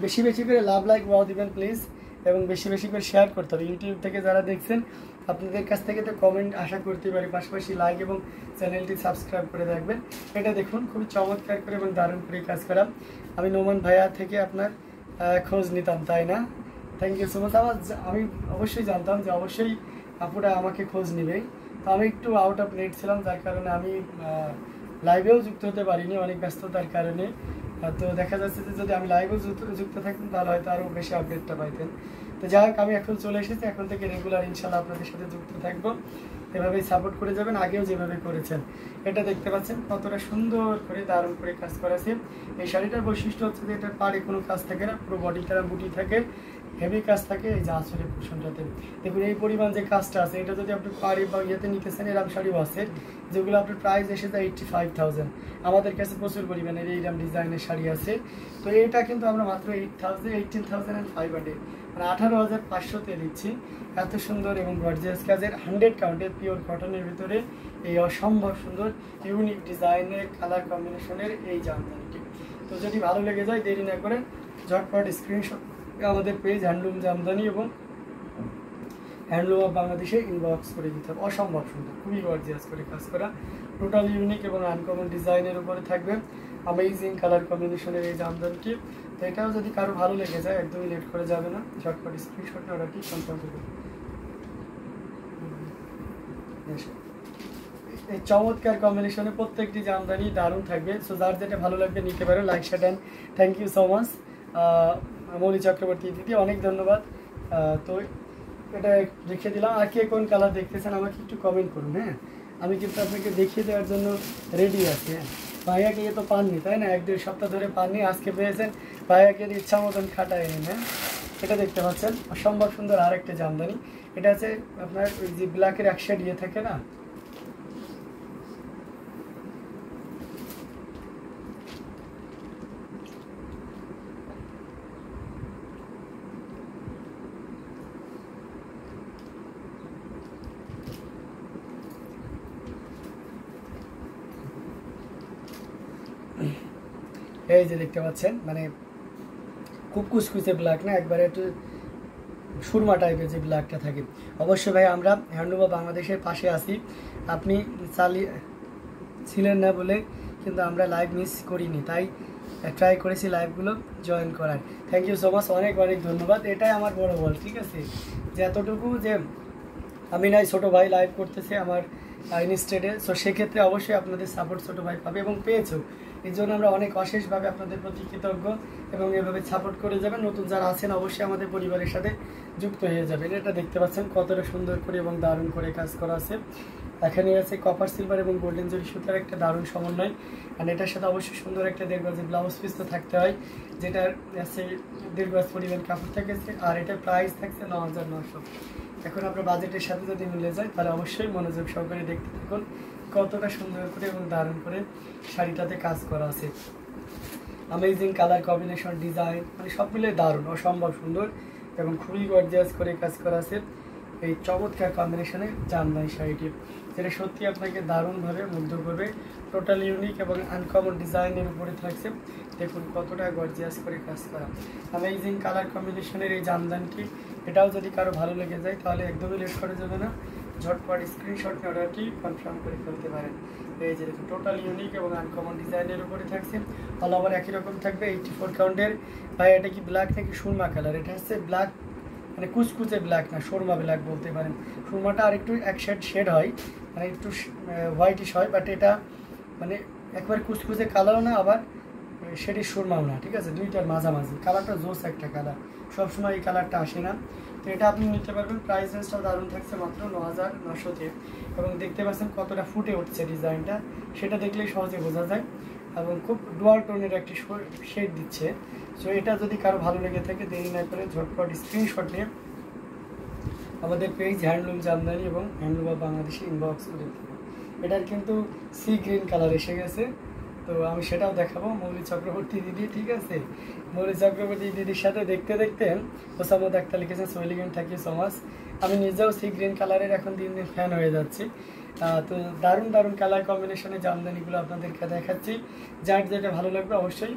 বেশি বেশি করে লাভ লাইক ওয়াও দিবেন প্লিজ, এবং বেশি বেশি করে শেয়ার করতে হবে। ইউটিউব থেকে যারা দেখছেন আপনাদের কাছ থেকে তো কমেন্ট আশা করতে পারি, পাশাপাশি লাইক এবং চ্যানেলটি সাবস্ক্রাইব করে রাখবেন। এটা দেখুন খুবই চমৎকার করে এবং দারুণ করে কাজ করা। আমি নোমান ভাইয়া থেকে আপনার খোঁজ নিতাম, তাই না? Thank you so much. আমি অবশ্যই জানতাম যে অবশ্যই আপুরা আমাকে খোঁজ নেবে। তো আমি একটু আউট অফ নেট ছিলাম, যার কারণে আমি লাইভেও যুক্ত হতে পারিনি অনেক ব্যস্ততার কারণে। তো দেখা যাচ্ছে যে যদি আমি লাইভেও যুক্ত থাকতাম তাহলে হয়তো আরও বেশি আপডেটটা পাইতেন। তো যাই হোক, আমি এখন চলে এসেছি, এখন থেকে রেগুলার ইনশাল্লাহ আপনাদের সাথে যুক্ত থাকবো। এভাবেই সাপোর্ট করে যাবেন, আগেও যেভাবে করেছেন। এটা দেখতে পাচ্ছেন কতটা সুন্দর করে দারুণ করে কাজ করেছে। এই শাড়িটার বৈশিষ্ট্য হচ্ছে যে এটার পাড়ে কোনো কাজ থাকে না, পুরো বডি তারা বুটি থাকে, হেভি কাজ থাকে। এই যে আঁচলের পোর্শনটাতে দেখুন এই পরিমাণ যে কাজটা আছে, এটা যদি আপনি পাড়ে বা ইয়েতে নিতেছেন, এরকম শাড়িও আছে যেগুলো আপনার প্রাইস এসে যায় 85,000। আমাদের কাছে প্রচুর পরিমাণের এইরকম ডিজাইনের শাড়ি আছে। তো এটা কিন্তু আমরা মাত্র 18,500 মানে 18,500-তে দিচ্ছি। এত সুন্দর এবং গর্জিয়াস কাজের 100 কাউন্টের পিওর কটনের ভিতরে এই অসম্ভব সুন্দর ইউনিক ডিজাইনের কালার কম্বিনেশনের এই জামদানিটি। তো যদি ভালো লেগে যায় দেরি না করে ঝটপট স্ক্রিনশট আমাদের পেজ হ্যান্ডলুম জামদানি এবং হ্যান্ডলুম অফ বাংলাদেশে ইনবক্স করে দিতে হবে। অসম্ভব সুন্দর, খুবই গর্জিয়াস করে কাজ করা, টোটাল ইউনিক এবং আনকমন ডিজাইনের উপরে থাকবে অ্যামেজিং কালার কম্বিনেশনের এই জামদানিটি। তো এটাও যদি কারো ভালো লেগে যায় একদমই লেট করে যাবে না, ঝটপট স্ক্রিনশট অর্ডারটি কনফার্ম করবে। এই চমৎকার কম্বিনেশনে প্রত্যেকটি জামদানি দারুণ থাকবে। সো যার যেটা ভালো লাগবে নিতে পারো, like share and thank you so much Mouli Chakraborty দিদি, অনেক ধন্যবাদ। তো এটা দেখিয়ে দিলাম। আর কে কোন কালার দেখতেছেন আমাকে একটু কমেন্ট করুন। হ্যাঁ, আমি কিন্তু আপনাকে দেখিয়ে দেওয়ার জন্য রেডি আছি। হ্যাঁ, ভাইয়াকে তো পাননি, তাই না? 1-1.5 সপ্তাহ ধরে পাননি, আজকে পেয়েছেন। ভাইয়াকে ইচ্ছা মতন খাটায় নিন। হ্যাঁ, এটা দেখতে পাচ্ছেন অসম্ভব সুন্দর আরেকটা জামদানি। এটা আছে আপনার ওই যে ব্ল্যাকের এক শেড ইয়ে থাকে না, এই যে দেখতে পাচ্ছেন, মানে খুব কুচকুচে ব্ল্যাক না, একবারে একটু সুরমা টাইপের যে ব্ল্যাকটা থাকে। অবশ্যই ভাই আমরা হ্যান্ডলুম অফ বাংলাদেশের পাশে আছি, আপনি ছিলেন না বলে কিন্তু আমরা লাইভ মিস করিনি, তাই ট্রাই করেছি লাইভগুলো জয়েন করার। থ্যাংক ইউ সো মাচ, অনেক অনেক ধন্যবাদ। এটাই আমার বড় বল, ঠিক আছে? যে এতটুকু যে আমি নাই ছোটো ভাই লাইভ করতেছে আমার ইনস্টেডে, সো সেক্ষেত্রে অবশ্যই আপনাদের সাপোর্ট ছোটো ভাই পাবে এবং পেয়েছো। এই জন্য আমরা অনেক অশেষভাবে আপনাদের প্রতি কৃতজ্ঞ এবং এভাবে সাপোর্ট করে যাবেন। নতুন যারা আছেন অবশ্যই আমাদের পরিবারের সাথে যুক্ত হয়ে যাবেন। এটা দেখতে পাচ্ছেন কতটা সুন্দর করে এবং দারুণ করে কাজ করা আছে। এখানে আছে কপার সিলভার এবং গোল্ডেন জরি সুতার একটা দারুণ সমন্বয়। আর এটার সাথে অবশ্যই সুন্দর একটা 1.5 গজের ব্লাউজ পিস তো থাকতে হয়, যেটার আছে 1.5 গজ পরিমাণ কাপড় থাকছে। আর এটার প্রাইস থাকছে 9,900। এখন আপনার বাজেটের সাথে যদি মিলে যায় তাহলে অবশ্যই মনোযোগ সহকারে দেখতে থাকুন কতটা সুন্দর করে এবং দারুণ করে শাড়িটাতে কাজ করা আছে। অ্যামেজিং কালার কম্বিনেশন, ডিজাইন, মানে সব মিলে দারুণ, অসম্ভব সুন্দর এবং খুবই গর্জিয়াস করে কাজ করা আছে এই চমৎকার কম্বিনেশনে জামদানি শাড়িটি, যেটা সত্যি আপনাকে দারুণভাবে মুগ্ধ করবে। টোটাল ইউনিক এবং আনকমন ডিজাইনের উপরে থাকছে। দেখুন কতটা গর্জিয়াস করে কাজ করা অ্যামেজিং কালার কম্বিনেশনের এই জামদানিটি। এটাও যদি কারো ভালো লেগে যায় তাহলে একদমই লেট করে যাবে না, ঝটপট স্ক্রিনশট অর্ডারটি কনফার্ম করে ফেলতে পারেন। এই যে দেখুন টোটাল ইউনিক এবং আনকমন ডিজাইনের উপরে থাকছে। অল ওভার একই রকম থাকবে 84 কাউন্টের। ভাই এটা কি ব্ল্যাক নাকি সুরমা কালার? এটা হচ্ছে ব্ল্যাক, মানে কুচকুচে ব্ল্যাক না, সুরমা ব্ল্যাক বলতে পারেন। সুরমাটা আর একটু এক শেড হয়, মানে একটু হোয়াইটিশ হয়, বাট এটা মানে একবার কুচকুচে কালারও না, আবার সেটি সুরমাও না, ঠিক আছে? দুইটার মাঝামাঝি কালারটা জোস একটা কালার, সবসময় এই কালারটা আসে না। তো এটা আপনি নিতে পারবেন। প্রাইস রেঞ্জটাও দারুণ থাকছে মাত্র 9,900-তে। এবং দেখতে পাচ্ছেন কতটা ফুটে উঠছে ডিজাইনটা, সেটা দেখলেই সহজে বোঝা যায়। এবং খুব ডুয়াল টোনের একটি শেড দিচ্ছে। সো এটা যদি কারো ভালো লেগে থাকে দেরি না করে ঝটপট স্ক্রিনশট নিয়ে আমাদের পেজ হ্যান্ডলুম জামদানি এবং হ্যান্ডলুম অফ বাংলাদেশে ইনবক্স করে দেবো। এটার কিন্তু সি গ্রিন কালার এসে গেছে, তো আমি সেটাও দেখাবো। মৌলি চক্রবর্তী দিদি, ঠিক আছে? মৌলি চক্রবর্তী দিদির সাথে দেখতে দেখতে ওসামত একটা লিখেছেন সোয়েলিগেন, থ্যাংক ইউ সো মাচ। আমি নিজেও সি গ্রিন কালারের এখন দিন দিন ফ্যান হয়ে যাচ্ছি। তো দারুণ দারুণ কালার কম্বিনেশনের জামদানিগুলো আপনাদেরকে দেখাচ্ছি। যার যেটা ভালো লাগবে অবশ্যই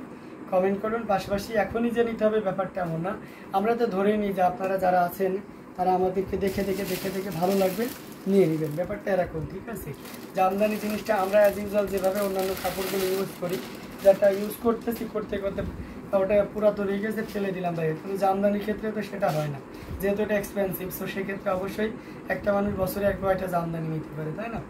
কমেন্ট করুন। পাশাপাশি এখনই যে নিতে হবে ব্যাপারটা এমন না, আমরা তো ধরে নিই যে আপনারা যারা আছেন তারা আমাদেরকে দেখে ভালো লাগবে নিয়ে নেবেন, ব্যাপারটা এরকম, ঠিক আছে। জামদানি জিনিসটা আমরা অ্যাজ ইউজুয়াল যেভাবে অন্যান্য কাপড়গুলো ইউজ করি, যেটা ইউজ করতে করতে ওটা পুরাতন হয়ে গেছে ফেলে দিলাম ভাই, কিন্তু জামদানির ক্ষেত্রে তো সেটা হয় না, যেহেতু এটা এক্সপেন্সিভ। সো সেক্ষেত্রে অবশ্যই একটা মানুষ বছরে একবার একটা জামদানি নিতে পারে, তাই না?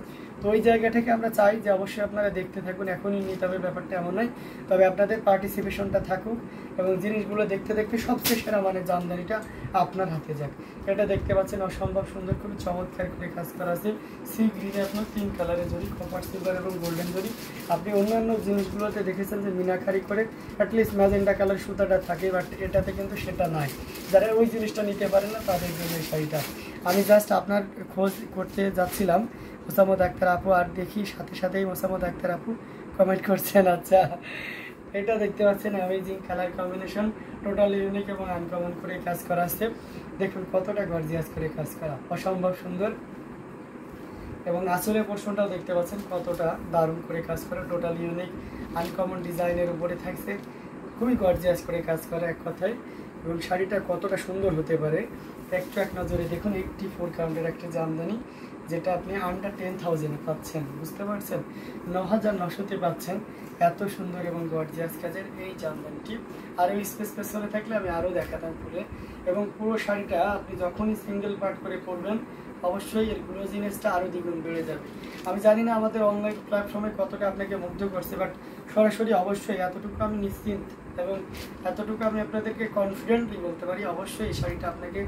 তো ওই জায়গা থেকে আমরা চাই যে অবশ্যই আপনারা দেখতে থাকুন, এখনই নিতে হবে ব্যাপারটা এমন নয়, তবে আপনাদের পার্টিসিপেশনটা থাকুক এবং জিনিসগুলো দেখতে সবচেয়ে সেরা মানে জামদানিটা আপনার হাতে যাক। এটা দেখতে পাচ্ছেন অসম্ভব সুন্দর, খুবই চমৎকার করে কাজ করা আছে। সি গ্রিনে আপনার 3 কালারের জরি, কপার সিলভার এবং গোল্ডেন জরি। আপনি অন্যান্য জিনিসগুলোতে দেখেছেন যে মিনাকারি করে অ্যাটলিস্ট ম্যাজেন্ডা কালার সুতাটা থাকে, বাট এটাতে কিন্তু সেটা নাই। যারা ওই জিনিসটা নিতে পারে না তাদের জন্য এই শাড়িটা। আমি জাস্ট আপনার খোঁজ করতে যাচ্ছিলাম মোসাম্মদ আক্তার আপু, আর দেখি সাথেই মোসাম্মদ আক্তার আপু কমেন্ট করছেন। আচ্ছা, এটা দেখতে পাচ্ছেন amazing colour combination, total unique এবং আনকমন করে কাজ করা আছে। দেখুন কতটা গর্জিয়াস করে কাজ করা, অসম্ভব সুন্দর। এবং আসলে পোর্শনটাও দেখতে পাচ্ছেন কতটা দারুণ করে কাজ করা, টোটাল ইউনিক আনকমন ডিজাইনের উপরে থাকছে, খুবই গর্জিয়াস করে কাজ করা এক কথায়। এবং শাড়িটা কতটা সুন্দর হতে পারে একটু এক নজরে দেখুন। 84 কাউন্টের একটা জামদানি, যেটা আপনি আন্ডার 10,000 পাচ্ছেন, বুঝতে পারছেন, 9,900-তে পাচ্ছেন এত সুন্দর এবং গর্জিয়াস কাজের এই জামদানিটি। আর এই স্পেস পেছনে থাকলে আমি আরও দেখাতাম খুলে। এবং পুরো শাড়িটা আপনি যখনই সিঙ্গেল পার্ট করে পরবেন অবশ্যই এর গ্লোজিনেসটা আরও দ্বিগুণ বেড়ে যাবে। আমি জানি না আমাদের অনলাইন প্ল্যাটফর্মে কতটা আপনাকে মুগ্ধ করছে, বাট সরাসরি অবশ্যই এতটুকু আমি নিশ্চিন্ত এবং এতটুকু আমি আপনাদেরকে কনফিডেন্টলি বলতে পারি, অবশ্যই এই শাড়িটা আপনাকে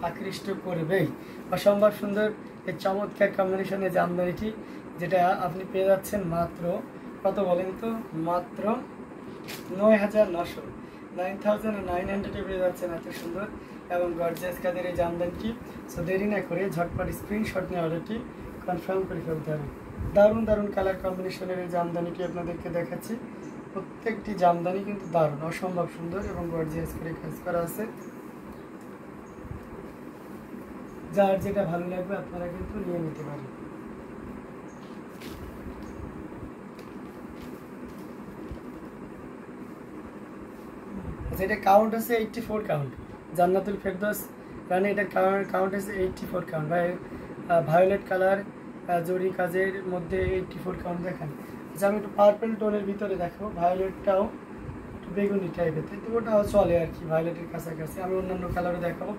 আকৃষ্ট করবেই। অসম্ভব সুন্দর এই চমৎকার কম্বিনেশনের জামদানিটি, যেটা আপনি পেয়ে যাচ্ছেন মাত্র কত বলেন তো, মাত্র 9,900, 9,900-এ পেয়ে যাচ্ছেন এত সুন্দর এবং গর্জিয়াস কাজের এই জামদানিটি। সো দেরি না করে ঝটপট স্ক্রিনশট নিয়ে অর্ডারটি কনফার্ম করে ফেলতে হবে। দারুণ দারুণ কালার কম্বিনেশনের এই জামদানিটি আপনাদেরকে দেখাচ্ছি। প্রত্যেকটি জামদানি কিন্তু দারুণ, অসম্ভব সুন্দর এবং গর্জিয়াস করে কাজ করা আছে। যার যেটা ভালো লাগবে আপনারা কিন্তু নিয়ে নিতে পারেন। আচ্ছা, এটা কাউন্ট আছে 84 কাউন্ট, জান্নাতুল ফেরদৌস রানী, এটা কাউন্ট আছে 84 কাউন্ট ভাই। ভায়োলেট কালার জরি কাজের মধ্যে 84 কাউন্ট দেখেন। আচ্ছা, আমি একটু পার্পল টোনের ভিতরে দেখাবো, ভায়োলেটটাও একটু বেগুনি টাইপের, কিন্তু ওটাও চলে আর কি ভায়োলেটের কাছাকাছি। আমি অন্যান্য কালারে দেখাবো,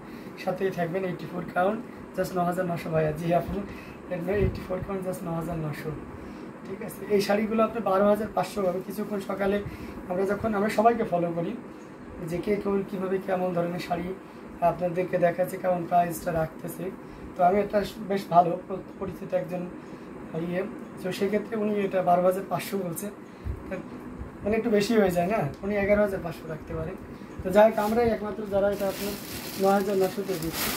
সাথেই থাকবেন। 84 কাউন্ট জাস্ট 9,900 ভাইয়া, জি আপনি 84 কাউন্ট জাস্ট 9,900, ঠিক আছে। এই শাড়িগুলো আপনি 12,500 পাবেন। কিছুক্ষণ সকালে আমরা সবাইকে ফলো করি যে কে কেউ কীভাবে কেমন ধরনের শাড়ি আপনাদেরকে দেখাচ্ছে, কেমন প্রাইসটা রাখতেছে। তো আমি এটা বেশ ভালো পরিচিত একজন তো সেক্ষেত্রে উনি এটা 12,500 বলছে, মানে একটু বেশি হয়ে যায় না, উনি 11,500 রাখতে পারে। তো যাই হোক, আমরাই একমাত্র যারা এটা আপনার 9,900-তে দিচ্ছি।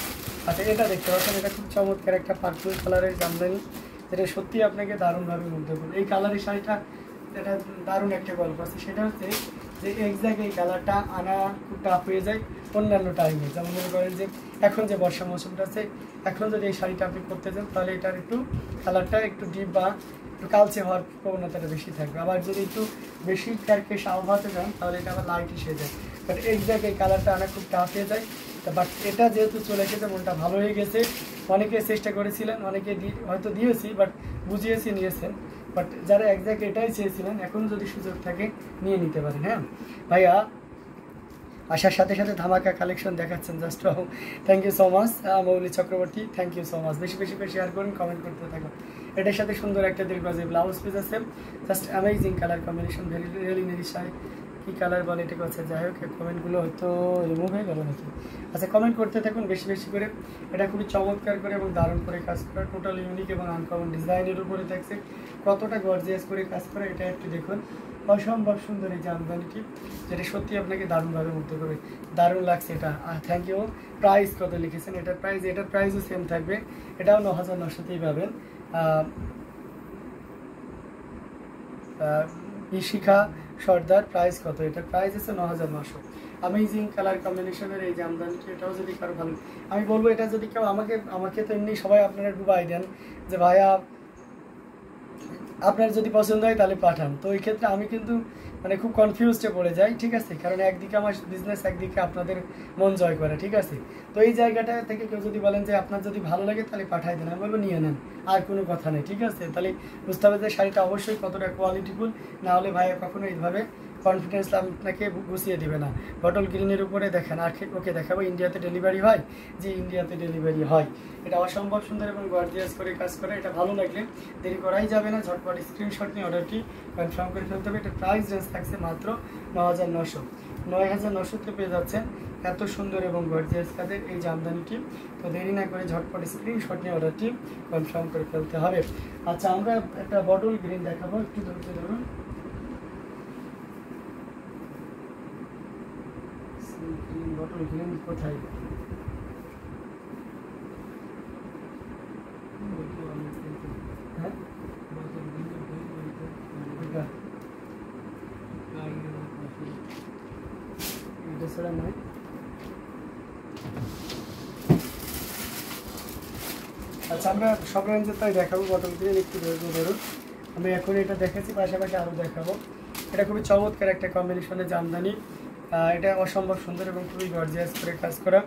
আচ্ছা, এটা দেখতে পাচ্ছেন, এটা খুব চমৎকার একটা পার্পল কালারের জামদানি, যেটা সত্যি আপনাকে দারুণভাবে মুগ্ধ করবে। এই কালারের শাড়িটা এটা দারুণ একটা গল্প আছে, সেটা হচ্ছে যে এক্স্যাক্ট এই কালারটা আনা খুব টাফ হয়ে যায় অন্যান্য টাইমে। যেমন মনে করেন যে এখন যে বর্ষা মৌসুমটা আছে, এখন যদি এই শাড়িটা আপনি করতে চান তাহলে এটার একটু কালারটা একটু ডিপ বা একটু কালচে হওয়ার প্রবণতাটা বেশি থাকবে। আবার যদি একটু বেশি ক্যারকেশ আবহাওয়াতে যান তাহলে এটা আবার লাইট এসে যায়। বাট এক্স্যাক্ট এই কালারটা আনা খুব টাফ হয়ে যায়। বাট এটা যেহেতু চলে এসেছে, মনটা ভালো হয়ে গেছে। অনেকে চেষ্টা করেছিলেন, অনেকে হয়তো দিয়েছি, বাট বুঝিয়েছি, নিয়েছেন। বাট যারা একজ্যাক্ট এটাই চেয়েছিলেন, এখন যদি সুযোগ থাকে নিয়ে নিতে পারেন। হ্যাঁ ভাইয়া, আসার সাথে সাথে ধামাকা কালেকশন দেখাচ্ছেন, just thank you so much Mouli Chakraborty, thank you so much. বেশি বেশি করে শেয়ার করুন, কমেন্ট করতে থাকুন। এটার সাথে সুন্দর একটা দীর্ঘাজী ব্লাউজ পিস আছে, just amazing colour combination, very really নিরিশায় কী কালার বলে এটাকে আছে। যাই হোক, কমেন্টগুলো হয়তো রিমুভ হয়ে গেল নাকি। আচ্ছা, কমেন্ট করতে থাকুন বেশি বেশি করে। এটা খুবই চমৎকার করে এবং দারুণ করে কাজ করা, টোটাল ইউনিক এবং আনকমন ডিজাইনের উপরে থাকছে। কতটা গর্জিয়াস করে কাজ করা এটা একটু দেখুন। অসম্ভব সুন্দর এই জামদানিটি, যেটা সত্যি আপনাকে দারুণভাবে মুগ্ধ করবে। দারুণ লাগছে এটা, থ্যাংক ইউ। প্রাইস কত লিখেছেন? এটার প্রাইসও সেম থাকবে, এটাও 9,900-তেই পাবেন। ইশিখা সর্দার, প্রাইস কত? এটার প্রাইস আছে 9,900। অ্যামেজিং কালার কম্বিনেশনের এই জামদানিটি, এটাও যদি কারো ভালো, আমি বলবো এটা যদি কেউ আমাকে তো এমনি সবাই আপনারা ডুবাই দেন যে ভাইয়া আপনার যদি পছন্দ হয় তাহলে পাঠান। তো এই ক্ষেত্রে আমি কিন্তু মানে খুব কনফিউজডে পড়ে যাই, ঠিক আছে, কারণ একদিকে আমার বিজনেস, একদিকে আপনাদের মন জয় করে, ঠিক আছে। তো এই জায়গাটা থেকে কেউ যদি বলেন যে আপনার যদি ভালো লাগে তাহলে পাঠাই দেন, আমি বলবো নিয়ে নেন, আর কোনো কথা নেই, ঠিক আছে। তাহলে বুঝতে হবে যে শাড়িটা অবশ্যই কতটা কোয়ালিটিফুল, না হলে ভাইয়া কখনো এইভাবে কনফিডেন্স আপনাকে গুছিয়ে দেবে না। বটল গ্রিনের উপরে দেখেন, আর ওকে দেখাবো ইন্ডিয়াতে ডেলিভারি হয়, যে ইন্ডিয়াতে ডেলিভারি হয়। এটা অসম্ভব সুন্দর এবং গর্জিয়াস করে কাজ করে। এটা ভালো লাগলে দেরি করাই যাবে না, ঝটপট স্ক্রিনশট নিয়ে অর্ডারটি কনফার্ম করে ফেলতে হবে। এটা প্রাইস রেঞ্জ থাকছে মাত্র 9,900, 9,900-তে পেয়ে যাচ্ছেন এত সুন্দর এবং গর্জিয়াস কাজের এই জামদানিটি। তো দেরি না করে ঝটপট স্ক্রিনশট নিয়ে অর্ডারটি কনফার্ম করে ফেলতে হবে। আচ্ছা, আমরা একটা বটল গ্রিন দেখাবো, একটু ধৈর্য ধরুন। বটল গ্রিন কোথায়? হ্যাঁ, এটা ছাড়া নয়। আচ্ছা, আমরা সব রেঞ্জের তাই দেখাবো। বটল গ্রিন একটু ধরুন, আমি এখন এটা দেখেছি, পাশাপাশি আরও দেখাবো। এটা খুবই চমৎকার একটা কম্বিনেশনের জামদানি। এটা অসম্ভব সুন্দর এবং খুবই গর্জিয়াস করে কাজ করা।